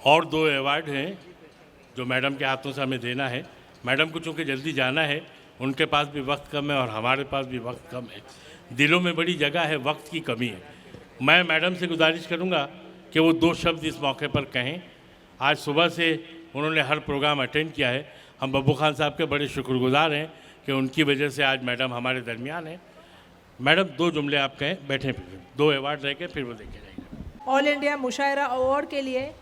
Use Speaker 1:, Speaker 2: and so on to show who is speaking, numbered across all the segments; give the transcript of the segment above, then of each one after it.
Speaker 1: और 2 अवार्ड हैं जो मैडम के हाथों से हमें देना है। मैडम को चूँकि जल्दी जाना है, उनके पास भी वक्त कम है और हमारे पास भी वक्त कम है। दिलों में बड़ी जगह है, वक्त की कमी है। मैं मैडम से गुजारिश करूँगा कि वो 2 शब्द इस मौके पर कहें। आज सुबह से उन्होंने हर प्रोग्राम अटेंड किया है। हम बब्बू खान साहब के बड़े शुक्रगुजार हैं कि उनकी वजह से आज मैडम हमारे दरमियान हैं। मैडम 2 जुमले आप कहें, बैठें, फिर 2 अवार्ड रह के फिर वो देखे जाएंगे।
Speaker 2: ऑल इंडिया मुशायरा अवार्ड के लिए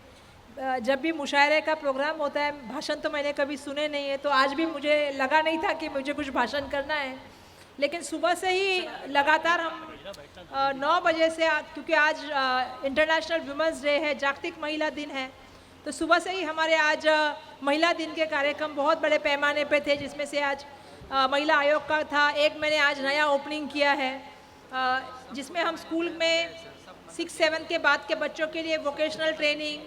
Speaker 2: जब भी मुशायरे का प्रोग्राम होता है, भाषण तो मैंने कभी सुने नहीं है, तो आज भी मुझे लगा नहीं था कि मुझे कुछ भाषण करना है। लेकिन सुबह से ही लगातार हम 9 बजे से, क्योंकि आज इंटरनेशनल वुमेंस डे है, जागतिक महिला दिन है, तो सुबह से ही हमारे आज महिला दिन के कार्यक्रम बहुत बड़े पैमाने पे थे, जिसमें से आज महिला आयोग का था। एक मैंने आज नया ओपनिंग किया है जिसमें हम स्कूल में 6-7 के बाद के बच्चों के लिए vocational training,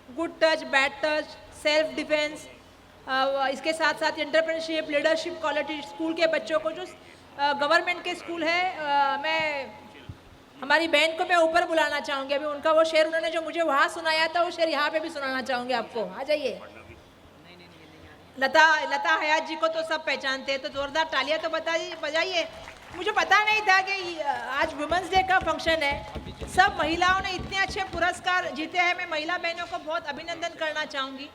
Speaker 2: good touch, bad touch, self defence, इसके साथ साथ एंटरप्रेन्योरशिप, लीडरशिप क्वालिटी, स्कूल के बच्चों को, जो गवर्नमेंट के स्कूल है, मैं हमारी बहन को मैं ऊपर बुलाना चाहूँगी। अभी उनका वो शेर उन्होंने जो मुझे वहाँ सुनाया था, वो शेर यहाँ पे भी सुनाना चाहूँगी आपको। आ जाइए। लता हयात जी को तो सब पहचानते हैं, तो जोरदार तालियां तो बजाइए। मुझे पता नहीं था कि आज वुमेंस डे का फंक्शन है। सब महिलाओं ने इतने अच्छे पुरस्कार जीते हैं। मैं महिला बहनों को बहुत अभिनंदन करना चाहूँगी।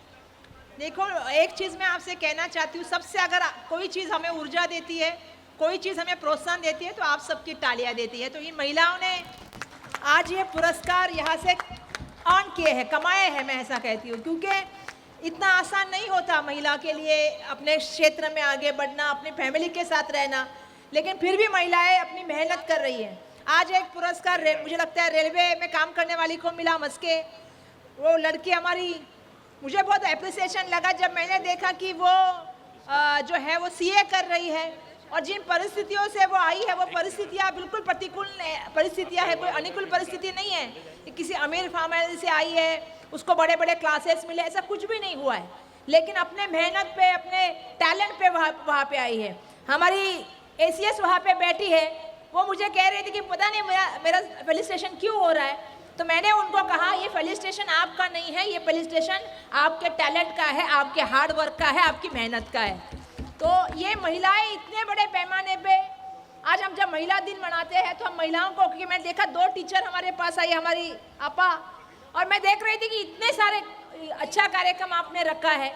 Speaker 2: देखो, एक चीज़ मैं आपसे कहना चाहती हूँ, सबसे अगर कोई चीज़ हमें ऊर्जा देती है, कोई चीज़ हमें प्रोत्साहन देती है, तो आप सबकी तालियां देती है। तो इन महिलाओं ने आज ये पुरस्कार यहाँ से अर्न किए हैं, कमाए हैं, मैं ऐसा कहती हूँ, क्योंकि इतना आसान नहीं होता महिला के लिए अपने क्षेत्र में आगे बढ़ना, अपनी फैमिली के साथ रहना, लेकिन फिर भी महिलाएं अपनी मेहनत कर रही हैं। आज एक पुरस्कार मुझे लगता है रेलवे में काम करने वाली को मिला, मस्के, वो लड़की हमारी, मुझे बहुत अप्रिसिएशन लगा जब मैंने देखा कि वो जो है वो सीए कर रही है, और जिन परिस्थितियों से वो आई है, वो परिस्थितियाँ बिल्कुल प्रतिकूल परिस्थितियाँ है, कोई अनुकूल परिस्थिति नहीं है कि किसी अमीर फैमिली से आई है, उसको बड़े बड़े क्लासेस मिले, ऐसा कुछ भी नहीं हुआ है। लेकिन अपने मेहनत पे, अपने टैलेंट पे वहाँ पे आई है। हमारी एसीएस वहाँ पे बैठी है, वो मुझे कह रही थी कि पता नहीं मेरा फेलिसिटेशन क्यों हो रहा है। तो मैंने उनको कहा, ये फेलिसिटेशन आपका नहीं है, ये फेलिसिटेशन आपके टैलेंट का है, आपके हार्ड वर्क का है, आपकी मेहनत का है। तो ये महिलाएं इतने बड़े पैमाने पे, आज हम जब महिला दिन मनाते हैं तो हम महिलाओं को, क्योंकि मैं देखा 2 टीचर हमारे पास आई, हमारी आपा, और मैं देख रही थी कि इतने सारे अच्छा कार्यक्रम आपने रखा है।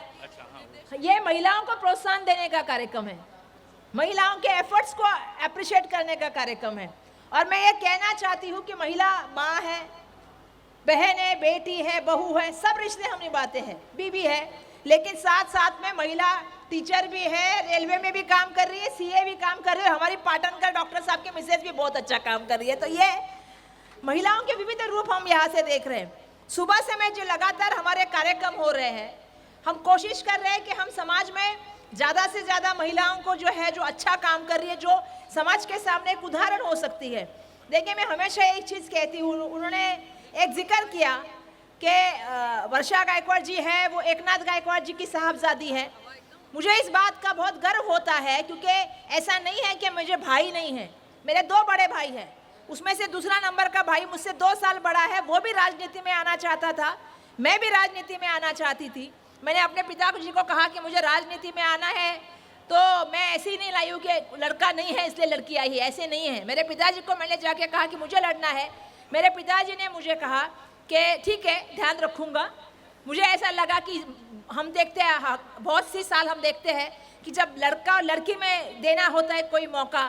Speaker 2: ये महिलाओं को प्रोत्साहन देने का कार्यक्रम है, महिलाओं के एफर्ट्स को अप्रिशिएट करने का कार्यक्रम है। और मैं ये कहना चाहती हूँ कि महिला माँ है, बहन है, बेटी है, बहू है, सब रिश्ते हम निभाते हैं, बीवी है, लेकिन साथ साथ में महिला टीचर भी है, रेलवे में भी काम कर रही है, सीए भी काम कर रही है, हमारी पाटन का डॉक्टर साहब के मिसेज भी बहुत अच्छा काम कर रही है। तो ये महिलाओं के विविध रूप हम यहाँ से देख रहे हैं। सुबह से मैं जो लगातार हमारे कार्यक्रम हो रहे हैं, हम कोशिश कर रहे हैं कि हम समाज में ज़्यादा से ज़्यादा महिलाओं को जो है, जो अच्छा काम कर रही है, जो समाज के सामने एक उदाहरण हो सकती है। देखिए, मैं हमेशा एक चीज़ कहती हूँ, उन्होंने एक जिक्र किया कि वर्षा गायकवाड़ जी है, वो एकनाथ गायकवाड़ जी की साहबजादी है। मुझे इस बात का बहुत गर्व होता है, क्योंकि ऐसा नहीं है कि मुझे भाई नहीं है, मेरे 2 बड़े भाई हैं, उसमें से दूसरा नंबर का भाई मुझसे 2 साल बड़ा है, वो भी राजनीति में आना चाहता था, मैं भी राजनीति में आना चाहती थी। मैंने अपने पिताजी को कहा कि मुझे राजनीति में आना है, तो मैं ऐसे ही नहीं लाई हूँ कि लड़का नहीं है इसलिए लड़की आई है, ऐसे नहीं है। मेरे पिताजी को मैंने जाके कहा कि मुझे लड़ना है, मेरे पिताजी ने मुझे कहा कि ठीक है, ध्यान रखूँगा। मुझे ऐसा लगा कि हम देखते हैं, बहुत सी साल हम देखते हैं कि जब लड़का और लड़की में देना होता है कोई मौका,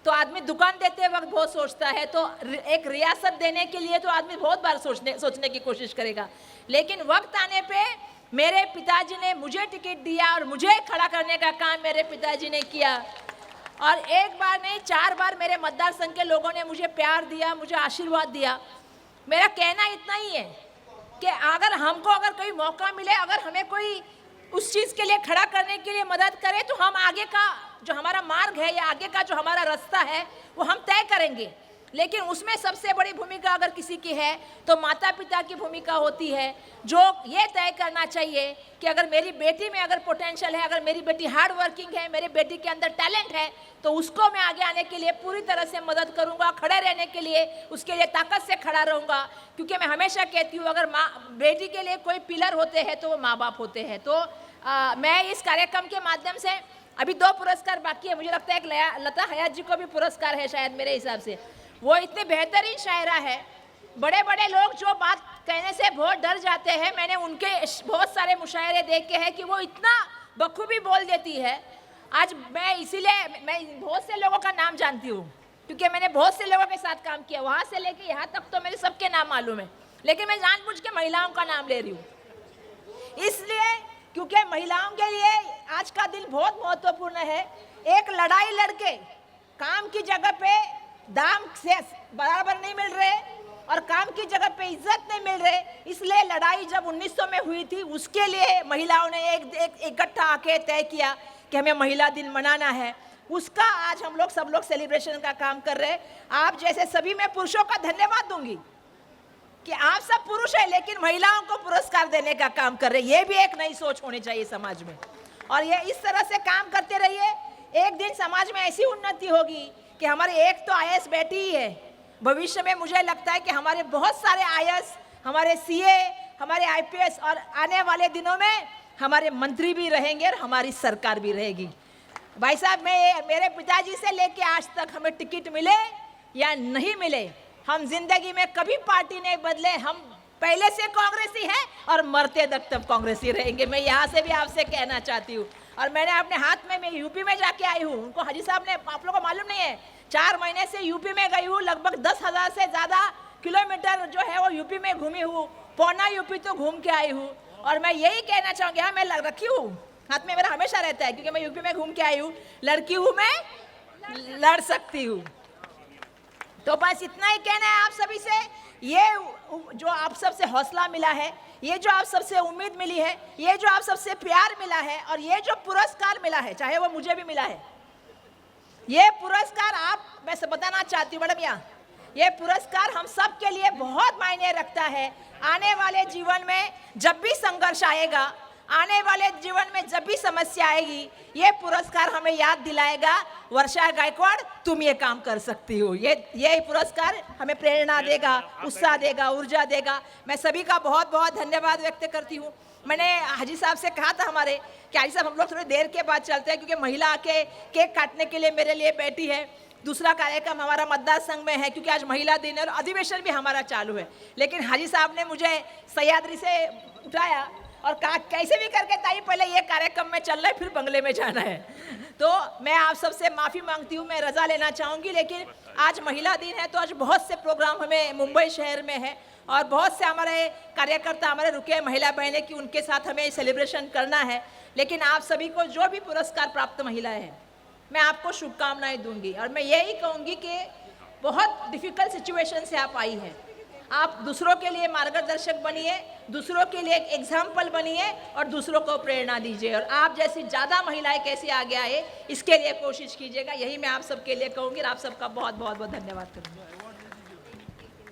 Speaker 2: तो आदमी दुकान देते वक्त बहुत सोचता है, तो एक रियासत देने के लिए तो आदमी बहुत बार सोचने की कोशिश करेगा। लेकिन वक्त आने पे मेरे पिताजी ने मुझे टिकट दिया और मुझे खड़ा करने का काम मेरे पिताजी ने किया। और एक बार नहीं, 4 बार मेरे मतदार संघ के लोगों ने मुझे प्यार दिया, मुझे आशीर्वाद दिया। मेरा कहना इतना ही है कि अगर हमको अगर कोई मौका मिले, अगर हमें कोई उस चीज़ के लिए खड़ा करने के लिए मदद करे, तो हम आगे का जो हमारा मार्ग है या आगे का जो हमारा रास्ता है वो हम तय करेंगे। लेकिन उसमें सबसे बड़ी भूमिका अगर किसी की है तो माता पिता की भूमिका होती है, जो ये तय करना चाहिए कि अगर मेरी बेटी में अगर पोटेंशियल है, अगर मेरी बेटी हार्ड वर्किंग है, मेरी बेटी के अंदर टैलेंट है, तो उसको मैं आगे आने के लिए पूरी तरह से मदद करूंगा, खड़े रहने के लिए उसके लिए ताकत से खड़ा रहूंगा। क्योंकि मैं हमेशा कहती हूँ अगर बेटी के लिए कोई पिलर होते हैं तो वो माँ बाप होते हैं। तो मैं इस कार्यक्रम के माध्यम से, अभी 2 पुरस्कार बाकी है, मुझे लगता है एक लता हयात जी को भी पुरस्कार है शायद मेरे हिसाब से। वो इतने बेहतरीन शायरा है, बड़े बड़े लोग जो बात कहने से बहुत डर जाते हैं, मैंने उनके बहुत सारे मुशायरे देखे हैं कि वो इतना बखूबी बोल देती है। आज मैं इसीलिए मैं बहुत से लोगों का नाम जानती हूँ, क्योंकि मैंने बहुत से लोगों के साथ काम किया, वहाँ से लेके यहाँ तक तो मेरे सबके नाम मालूम है, लेकिन मैं जानबूझ के महिलाओं का नाम ले रही हूँ इसलिए क्योंकि महिलाओं के लिए आज का दिन बहुत महत्वपूर्ण है। एक लड़ाई लड़के काम की जगह पे दाम से बराबर नहीं मिल रहे और काम की जगह पे इज्जत नहीं मिल रहे, इसलिए लड़ाई जब 1900 में हुई थी उसके लिए महिलाओं ने एक इकट्ठा आके तय किया कि हमें महिला दिन मनाना है। उसका आज हम लोग सब लोग सेलिब्रेशन का काम कर रहे हैं। आप जैसे सभी मैं पुरुषों का धन्यवाद दूंगी कि आप सब पुरुष हैं लेकिन महिलाओं को पुरस्कार देने का काम कर रहे हैं। ये भी एक नई सोच होनी चाहिए समाज में, और ये इस तरह से काम करते रहिए। एक दिन समाज में ऐसी उन्नति होगी कि हमारे एक तो आईएएस बेटी ही है, भविष्य में मुझे लगता है कि हमारे बहुत सारे आईएएस, हमारे सीए, हमारे आईपीएस, और आने वाले दिनों में हमारे मंत्री भी रहेंगे और हमारी सरकार भी रहेगी। भाई साहब, मेरे पिताजी से लेके आज तक हमें टिकट मिले या नहीं मिले, हम जिंदगी में कभी पार्टी नहीं बदले, हम पहले से कांग्रेसी हैं और मरते तक तब कांग्रेसी रहेंगे। मैं यहाँ से भी आपसे कहना चाहती हूँ। और मैंने अपने हाथ में, मैं यूपी में जाके आई हूँ, उनको हाजी साहब ने, आप लोगों को मालूम नहीं है, 4 महीने से यूपी में गई हूँ, लगभग 10,000 से ज़्यादा किलोमीटर जो है वो यूपी में घूमी हूँ, पौना यूपी तो घूम के आई हूँ। और मैं यही कहना चाहूँगी, हाँ मैं रखी हूँ, हाथ में मेरा हमेशा रहता है, क्योंकि मैं यूपी में घूम के आई हूँ, लड़की हूँ, मैं लड़ सकती हूँ। तो बस इतना ही कहना है आप सभी से। ये जो आप सबसे हौसला मिला है, ये जो आप सबसे उम्मीद मिली है, ये जो आप सबसे प्यार मिला है, और ये जो पुरस्कार मिला है, चाहे वो मुझे भी मिला है, ये पुरस्कार मैं से बताना चाहती हूँ मैडम, ये पुरस्कार हम सब के लिए बहुत मायने रखता है। आने वाले जीवन में जब भी संघर्ष आएगा, आने वाले जीवन में जब भी समस्या आएगी, ये पुरस्कार हमें याद दिलाएगा, वर्षा गायकवाड़ तुम ये काम कर सकती हो। ये पुरस्कार हमें प्रेरणा देगा, उत्साह देगा, ऊर्जा देगा। मैं सभी का बहुत बहुत धन्यवाद व्यक्त करती हूँ। मैंने हाजी साहब से कहा था हमारे कि हाजी साहब हम लोग थोड़ी देर के बाद चलते हैं, क्योंकि महिला आके केक काटने के लिए मेरे लिए बैठी है। दूसरा कार्यक्रम हमारा मतदार संघ में है, क्योंकि आज महिला दिन है और अधिवेशन भी हमारा चालू है। लेकिन हाजी साहब ने मुझे सह्याद्री से उठाया और कहा कैसे भी करके ताई पहले ये कार्यक्रम में चल रहा है, फिर बंगले में जाना है। तो मैं आप सबसे माफ़ी मांगती हूँ, मैं रजा लेना चाहूँगी। लेकिन आज महिला दिन है, तो आज बहुत से प्रोग्राम हमें मुंबई शहर में है और बहुत से हमारे कार्यकर्ता हमारे रुके महिला बहनें कि उनके साथ हमें सेलिब्रेशन करना है। लेकिन आप सभी को जो भी पुरस्कार प्राप्त महिलाएं हैं, मैं आपको शुभकामनाएं दूंगी। और मैं यही कहूँगी कि बहुत डिफ़िकल्ट सिचुएशन से आप आई हैं, आप दूसरों के लिए मार्गदर्शक बनिए, दूसरों के लिए एक एग्जाम्पल बनिए और दूसरों को प्रेरणा दीजिए। और आप जैसी ज़्यादा महिलाएं कैसे आगे आए, इसके लिए कोशिश कीजिएगा। यही मैं आप सबके लिए कहूँगी और आप सबका बहुत बहुत बहुत धन्यवाद करूँगी।